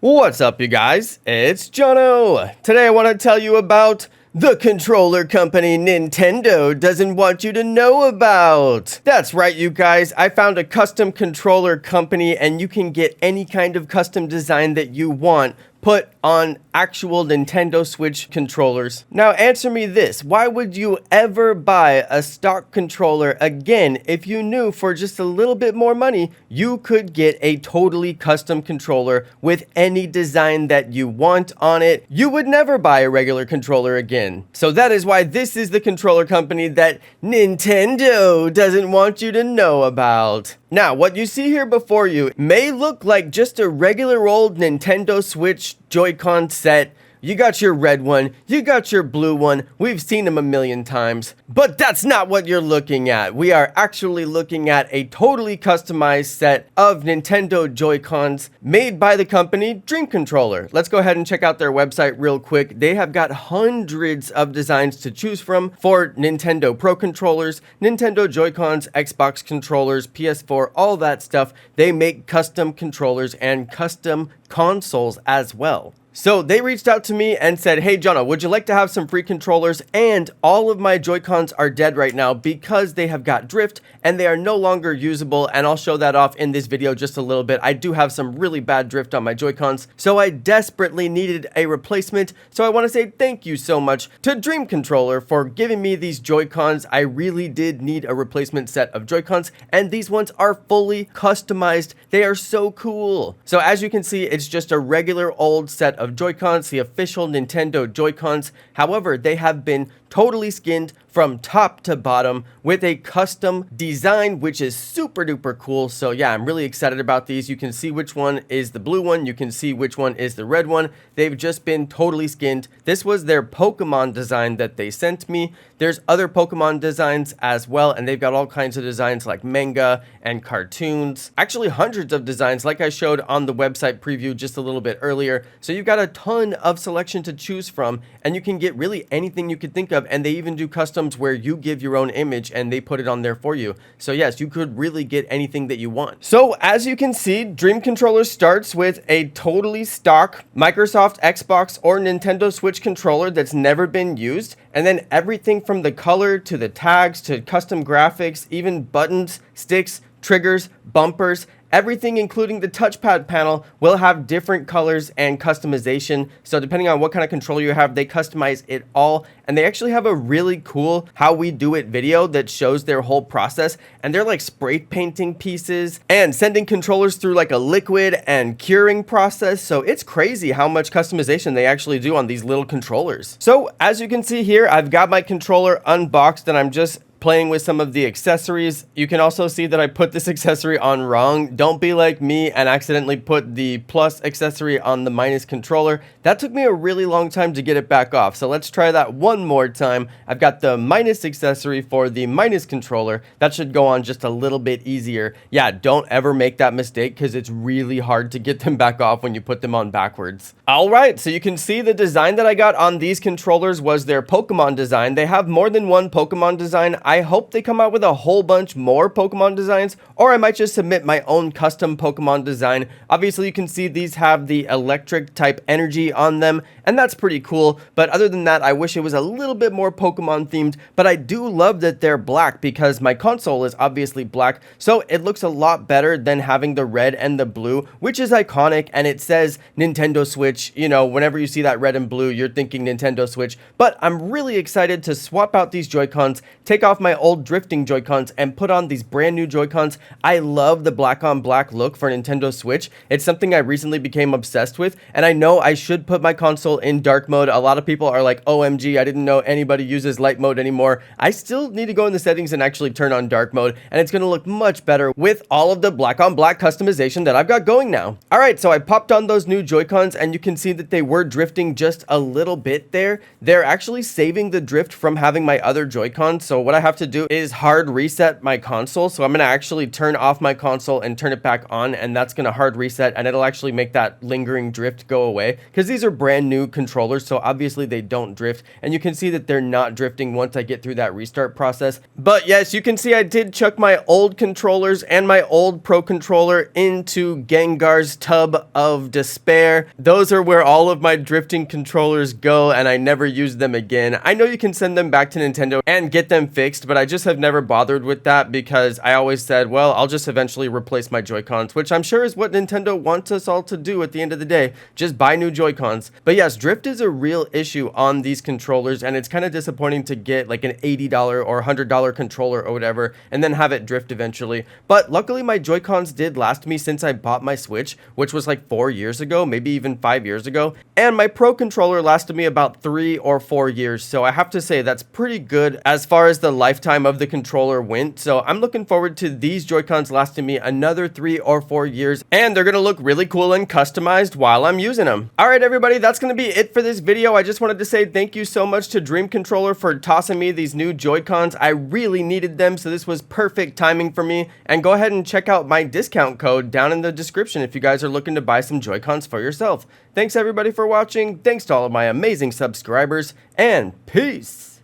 What's up, you guys? It's Jonno. Today I want to tell you about the controller company Nintendo doesn't want you to know about. That's right, you guys. I found a custom controller company and you can get any kind of custom design that you want put on actual Nintendo Switch controllers. Now answer me this, why would you ever buy a stock controller again if you knew for just a little bit more money you could get a totally custom controller with any design that you want on it? You would never buy a regular controller again. So that is why this is the controller company that Nintendo doesn't want you to know about. Now, what you see here before you may look like just a regular old Nintendo Switch Joy-Con set. You got your red one, you got your blue one, we've seen them a million times. But that's not what you're looking at. We are actually looking at a totally customized set of Nintendo Joy-Cons made by the company Dream Controller. Let's go ahead and check out their website real quick. They have got hundreds of designs to choose from for Nintendo Pro controllers, Nintendo Joy-Cons, Xbox controllers, PS4, all that stuff. They make custom controllers and custom consoles as well. So they reached out to me and said, hey Jonno, would you like to have some free controllers? And all of my Joy-Cons are dead right now because they have got drift and they are no longer usable, and I'll show that off in this video just a little bit. I do have some really bad drift on my Joy-Cons, so I desperately needed a replacement. So I want to say thank you so much to Dream Controller for giving me these Joy-Cons. I really did need a replacement set of Joy-Cons, and these ones are fully customized. They are so cool. So as you can see, it's just a regular old set of Joy-Cons, the official Nintendo Joy-Cons. However, they have been totally skinned from top to bottom with a custom design, which is super duper cool. So yeah, I'm really excited about these. You can see which one is the blue one. You can see which one is the red one. They've just been totally skinned. This was their Pokemon design that they sent me. There's other Pokemon designs as well, and they've got all kinds of designs like manga and cartoons. Actually, hundreds of designs like I showed on the website preview just a little bit earlier. So you've got a ton of selection to choose from, and you can get really anything you could think of. And they even do customs where you give your own image and they put it on there for you. So yes, you could really get anything that you want. So as you can see, Dream Controller starts with a totally stock Microsoft, Xbox, or Nintendo Switch controller that's never been used. And then everything from the color to the tags to custom graphics, even buttons, sticks, triggers, bumpers, everything including the touchpad panel will have different colors and customization. So depending on what kind of controller you have, they customize it all. And they actually have a really cool how we do it video that shows their whole process. And they're like spray painting pieces and sending controllers through like a liquid and curing process. So it's crazy how much customization they actually do on these little controllers. So as you can see here, I've got my controller unboxed and I'm just playing with some of the accessories. You can also see that I put this accessory on wrong. Don't be like me and accidentally put the plus accessory on the minus controller. That took me a really long time to get it back off. So let's try that one more time. I've got the minus accessory for the minus controller. That should go on just a little bit easier. Yeah, don't ever make that mistake because it's really hard to get them back off when you put them on backwards. All right, so you can see the design that I got on these controllers was their Pokemon design. They have more than one Pokemon design. I hope they come out with a whole bunch more Pokemon designs, or I might just submit my own custom Pokemon design. Obviously, you can see these have the electric type energy on them, and that's pretty cool. But other than that, I wish it was a little bit more Pokemon themed, but I do love that they're black because my console is obviously black, so it looks a lot better than having the red and the blue, which is iconic, and it says Nintendo Switch. You know, whenever you see that red and blue, you're thinking Nintendo Switch. But I'm really excited to swap out these Joy-Cons, take off my old drifting Joy-Cons and put on these brand new Joy-Cons. I love the black on black look for Nintendo Switch. It's something I recently became obsessed with, and I know I should put my console in dark mode. A lot of people are like, OMG, I didn't know anybody uses light mode anymore. I still need to go in the settings and actually turn on dark mode, and it's going to look much better with all of the black on black customization that I've got going now. All right, so I popped on those new Joy-Cons, and you can see that they were drifting just a little bit there. They're actually saving the drift from having my other Joy-Cons. So what I have to do is hard reset my console. So I'm going to actually turn off my console and turn it back on, and that's going to hard reset, and it'll actually make that lingering drift go away, because these are brand new controllers, so obviously they don't drift, and you can see that they're not drifting once I get through that restart process. But yes, you can see I did chuck my old controllers and my old Pro controller into Gengar's tub of despair. Those are where all of my drifting controllers go, and I never use them again. I know you can send them back to Nintendo and get them fixed, but I just have never bothered with that, because I always said, well, I'll just eventually replace my Joy-Cons, which I'm sure is what Nintendo wants us all to do at the end of the day. Just buy new Joy-Cons. But yes, drift is a real issue on these controllers, and it's kind of disappointing to get like an $80 or $100 controller or whatever and then have it drift eventually. But luckily my Joy-Cons did last me since I bought my Switch, which was like 4 years ago, maybe even 5 years ago. And my Pro controller lasted me about 3 or 4 years. So I have to say that's pretty good as far as the lifetime of the controller went. So I'm looking forward to these Joy-Cons lasting me another 3 or 4 years, and they're going to look really cool and customized while I'm using them. All right, everybody, that's going to be it for this video. I just wanted to say thank you so much to Dream Controller for tossing me these new Joy-Cons. I really needed them, so this was perfect timing for me. And go ahead and check out my discount code down in the description if you guys are looking to buy some Joy-Cons for yourself. Thanks everybody for watching. Thanks to all of my amazing subscribers, and peace.